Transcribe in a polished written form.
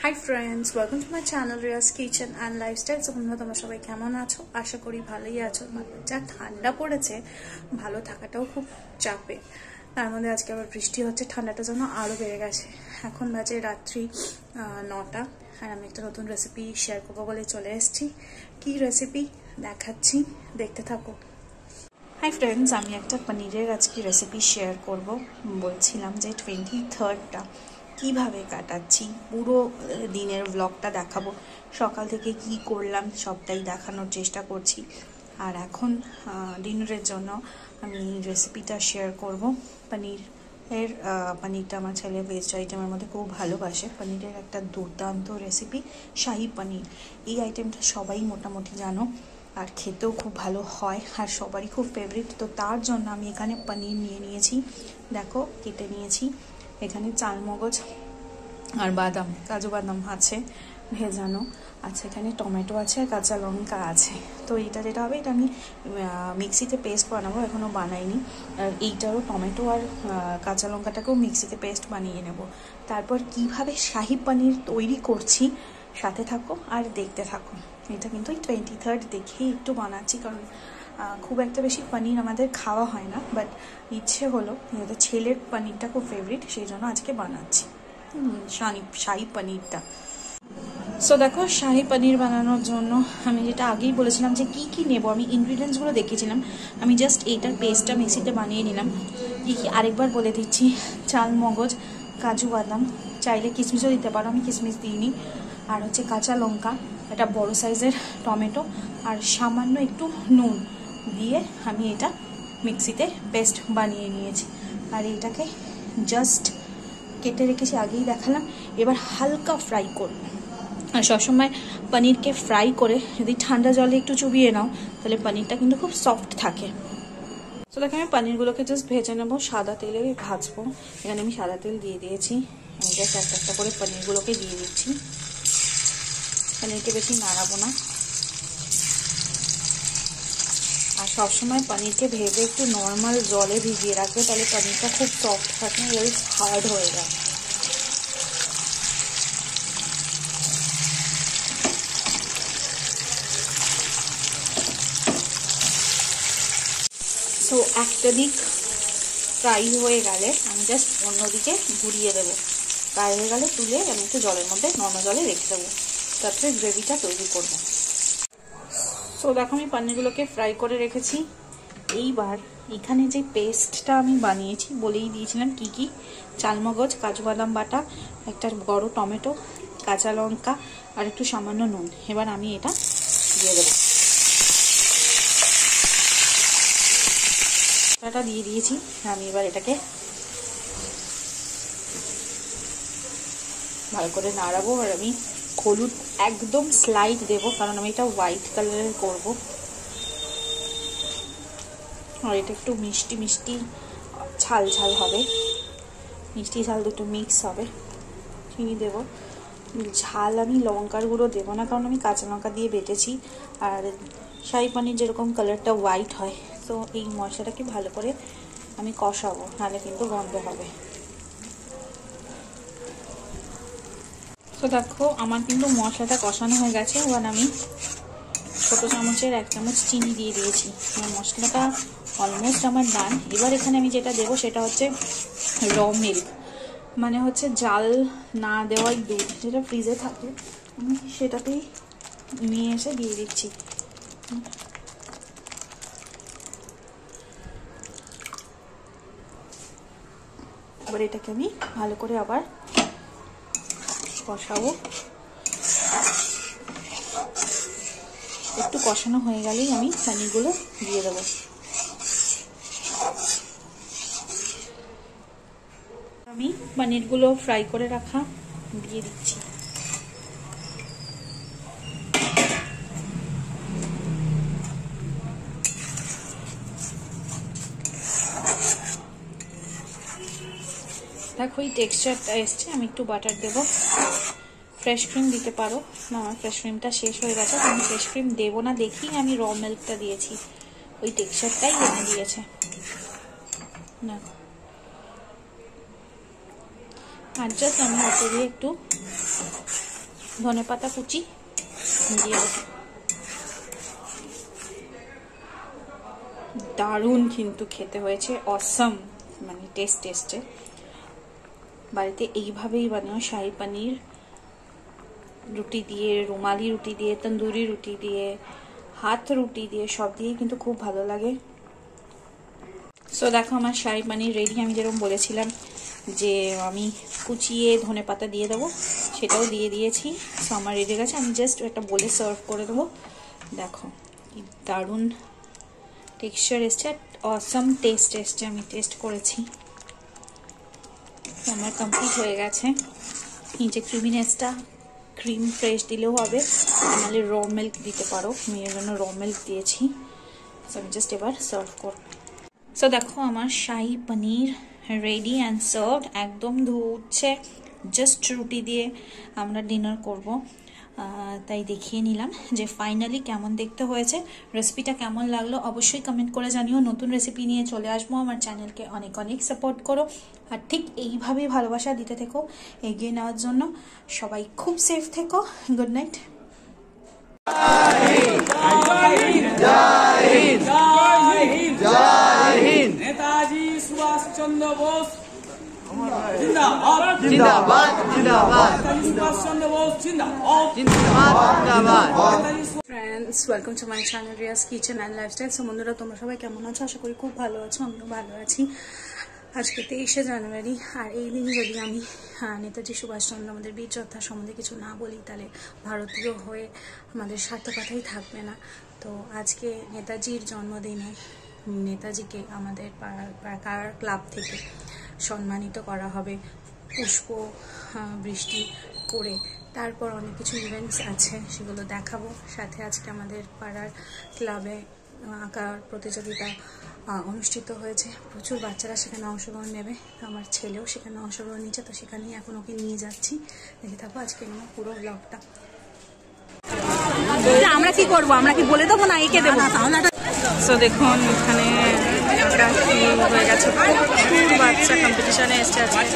High friends, welcome to my channel Riyaz kitchen and lifestyle. তো বন্ধুরা, তোমরা সবাই কেমন আছো? আশা করি ভালোই আছো। যা ঠান্ডা পড়েছে, ভালো থাকাটাও খুব চাপে। তার মধ্যে আজকে আবার বৃষ্টি হচ্ছে, ঠান্ডাটা যেন আরও বেড়ে গেছে। এখন বাজে রাত্রি 9টা, আর আমি একটা নতুন রেসিপি শেয়ার করবো বলে চলে এসেছি। কি রেসিপি দেখাচ্ছি, দেখতে থাকো। হাই ফ্রেন্ডস, আমি একটা পনিরের আজকে রেসিপি শেয়ার করব। বলছিলাম যে 23টা কিভাবে কাটাচ্ছি, পুরো দিনের ব্লগটা দেখাবো। সকাল থেকে কি করলাম সবটাই দেখানোর চেষ্টা করছি। আর এখন ডিনারের জন্য আমি রেসিপিটা শেয়ার করব। পনিরটা আমার ছেলে ভেজ আইটেমের মধ্যে খুব ভালোবাসে। পনিরের একটা দুর্দান্ত রেসিপি, শাহি পনির। এই আইটেমটা সবাই মোটামুটি জানো, আর খেতেও খুব ভালো হয়, আর সবারই খুব ফেভারিট। তো তার জন্য আমি এখানে পনির নিয়ে নিয়েছি, দেখো কেটে নিয়েছি। এখানে চালমগজ আর বাদাম, কাজু বাদাম আছে ভেজানো। আচ্ছা, এখানে টমেটো আছে আর কাঁচা লঙ্কা আছে। তো এইটা যেটা হবে, এটা আমি মিক্সিতে পেস্ট বানাবো, এখনও বানাইনি। আর এইটারও টমেটো আর কাঁচা লঙ্কাটাকেও মিক্সিতে পেস্ট বানিয়ে নেব। তারপর কিভাবে শাহি পনির তৈরি করছি, সাথে থাকো আর দেখতে থাকো। এটা কিন্তু 23rd দেখেই একটু বানাচ্ছি, কারণ খুব একটা বেশি পনির আমাদের খাওয়া হয় না, বাট ইচ্ছে হলো, যেহেতু ছেলের পনিরটা খুব ফেভারিট, সেই জন্য আজকে বানাচ্ছি শাহি পনিরটা। সো দেখো, শাহি পনির বানানোর জন্য আমি যেটা আগেই বলেছিলাম যে কি কি নেব, আমি ইনগ্রিডিয়েন্টসগুলো দেখিয়েছিলাম। আমি জাস্ট এইটার পেস্টটা মিক্সিতে বানিয়ে নিলাম। কি কি আরেকবার বলে দিচ্ছি: চালমগজ, কাজু বাদাম, চাইলে কিশমিশও দিতে পারো, আমি কিশমিশ দিইনি। আর হচ্ছে কাঁচা লঙ্কা, একটা বড় সাইজের টমেটো, আর সামান্য একটু নুন দিয়ে আমি এটা মিক্সিতে পেস্ট বানিয়ে নিয়েছি। আর এটাকে জাস্ট কেটে রেখেছি, আগেই দেখালাম। এবার হালকা ফ্রাই করব। আর সবসময় পনিরকে ফ্রাই করে যদি ঠান্ডা জলে একটু চুবিয়ে নাও, তাহলে পনিরটা কিন্তু খুব সফট থাকে। তো দেখো, আমি পনিরগুলোকে জাস্ট ভেজে নেবো, সাদা তেলে ভাজবো। এখানে আমি সাদা তেল দিয়ে দিয়েছি। আমি জাস্ট একটা একটা করে পনিরগুলোকে দিয়ে দিচ্ছি। পনিরকে বেশি নাড়াবো না। আর সবসময় পনিরকে ভেজে একটু নর্মাল জলে ভিজিয়ে রাখবে, তাহলে পনিরটা খুব সফট থাকে, এর হার্ড হয়ে যায়। সো একটা দিক ফ্রাই হয়ে গেলে আমি জাস্ট অন্যদিকে ঘুরিয়ে দেবো। ফ্রাই হয়ে গেলে তুলে আমি একটু জলের মধ্যে, নর্মাল জলে রেখে দেবো, তারপরে গ্রেভিটা তৈরি করবো। সো দেখো, আমি পনিরগুলোকে ফ্রাই করে রেখেছি। এইবার এখানে যে পেস্টটা আমি বানিয়েছি, বলেই দিয়েছিলাম কি কি: চালমগজ, কাজু বাদাম বাটা, একটা বড় টমেটো, কাঁচা লঙ্কা আর একটু সামান্য নুন। এবার আমি এটা দিয়ে দেবো। এটা দিয়ে দিয়েছি। আমি এবার এটাকে ভালো করে নাড়াবো। আর আমি হলুদ একদম স্লাইড দেবো, কারণ আমি এটা হোয়াইট কালারের করব। আর এটা একটু মিষ্টি মিষ্টি ঝাল ঝাল হবে, মিষ্টি ঝাল দুটো মিক্স হবে। চিনি দেবো। ঝাল আমি লঙ্কার গুঁড়ো দেবো না, কারণ আমি কাঁচা লঙ্কা দিয়ে বেটেছি। আর শাহি পনির যেরকম কালারটা হোয়াইট হয়, তো এই মশলাটাকে ভালো করে আমি কষাবো, নাহলে কিন্তু গন্ধ হবে। তো দেখো, আমার কিন্তু মশলাটা কষানো হয়ে গেছে। এবার আমি ছোটো চামচের 1 চামচ চিনি দিয়ে দিয়েছি। মশলাটা অলমোস্ট আমার ডান। এবার এখানে আমি যেটা দেবো সেটা হচ্ছে র মিল্ক, মানে হচ্ছে জাল না দেওয়াই দুধ, যেটা ফ্রিজে থাকে, আমি সেটাতেই নিয়ে এসে দিয়ে দিচ্ছি। এবার এটাকে আমি ভালো করে আবার কষাবো। একটু কষানো হয়ে গেলেই আমি পনিরগুলো দিয়ে দেবো। আমি পনিরগুলো ফ্রাই করে রাখা দিয়ে দিচ্ছি। দেখো, এই টেক্সচারটা এসছে। আমি একটু বাটার দেবো। ফ্রেশ ক্রিম দিতে পারো, না আমার ফ্রেশ ক্রিমটা শেষ হয়ে গেছে, আমি ফ্রেশ ক্রিম দেবো না দেখি আমি র মিল্কটা দিয়েছি, ওই টেক্সচারটাই এনে দিয়েছে না। আর জাস্ট আমি ওপর দিয়ে একটু ধনেপাতা কুচি দিয়ে দেবো। দারুণ কিন্তু খেতে হয়েছে, অসাম, মানে টেস্টে। বাড়িতে এইভাবেই বানাও শাহী পনির, রুটি দিয়ে, রুমালি রুটি দিয়ে, তন্দুরি রুটি দিয়ে, হাত রুটি দিয়ে, সব দিয়ে কিন্তু খুব ভালো লাগে। সো দেখো আমার শাহী পনির রেডি। আমি যেরকম বলেছিলাম যে আমি কুচিয়ে ধনেপাতা দিয়ে দেবো, সেটাও দিয়ে দিয়েছি। সো আমার রেডি গেছে, আমি জাস্ট একটা বলে সার্ভ করে দেবো। দেখো কি দারুণ টেক্সচার এসছে, অসাম টেস্ট এসছে। আমি টেস্ট করেছি, আমার কমপ্লিট হয়ে গেছে। নিচে ক্রিমিনেসটা ক্রিম ফ্রেশ দিলেও হবে, নাহলে র মিল্ক দিতে পারো, আমি এর জন্য র মিল্ক দিয়েছি। সো আমি জাস্ট এবার সার্ভ করব। সো দেখো আমার শাহী পনির রেডি অ্যান্ড সার্ভড, একদম ধুচ্ছে। জাস্ট রুটি দিয়ে আমরা ডিনার করব, তাই দেখিয়ে নিলাম যে ফাইনালি কেমন দেখতে হয়েছে। রেসিপিটা কেমন লাগলো অবশ্যই কমেন্ট করে জানিও। নতুন রেসিপি নিয়ে চলে আসবো। আমার চ্যানেলকে অনেক অনেক সাপোর্ট করো, আর ঠিক এইভাবেই ভালোবাসা দিতে থেকো এগিয়ে নেওয়ার জন্য। সবাই খুব সেফ থেকো। Good night. नेताजी सुभाष चंद्र बोस जिंदाबाद जिंदाबाद जिंदाबाद। नेताजी सुभाष चंद्र बोस जिंदाबाद जिंदाबाद। Friends, welcome to my channel Riyaz kitchen and lifestyle. So बंधुरा তোমরা সবাই কেমন আছো? আশা করি খুব ভালো আছো, আমিও ভালো আছি। আজকে 23শে জানুয়ারি, আর এই দিন যদি আমি নেতাজি সুভাষচন্দ্র আমাদের বীর যোদ্ধা সম্বন্ধে কিছু না বলি, তাহলে ভারতীয় হয়ে আমাদের সার্থকতাই থাকবে না। তো আজকে নেতাজির জন্মদিনে নেতাজিকে আমাদের পাড়ার ক্লাব থেকে সম্মানিত করা হবে পুষ্প বৃষ্টি করে। তারপর অনেক কিছু ইভেন্টস আছে, সেগুলো দেখাবো। সাথে আজকে আমাদের পাড়ার ক্লাবে আঁকার প্রতিযোগিতা অনুষ্ঠিত হয়েছে, প্রচুর বাচ্চারা সেখানে অংশগ্রহণ নেবে। আমার ছেলেও সেখানে অংশগ্রহণ নিচ্ছে, তো সেখানেই এখন ওকে নিয়ে যাচ্ছি। দেখে থাকবো আজকে আমার পুরো ব্লগটা। আমরা কি করবো, আমরা কি বলে দেবো না একে দেবো? সো দেখুন এখানে হয়ে গেছে, বাচ্চা কম্পিটিশনে এসছে আজকে।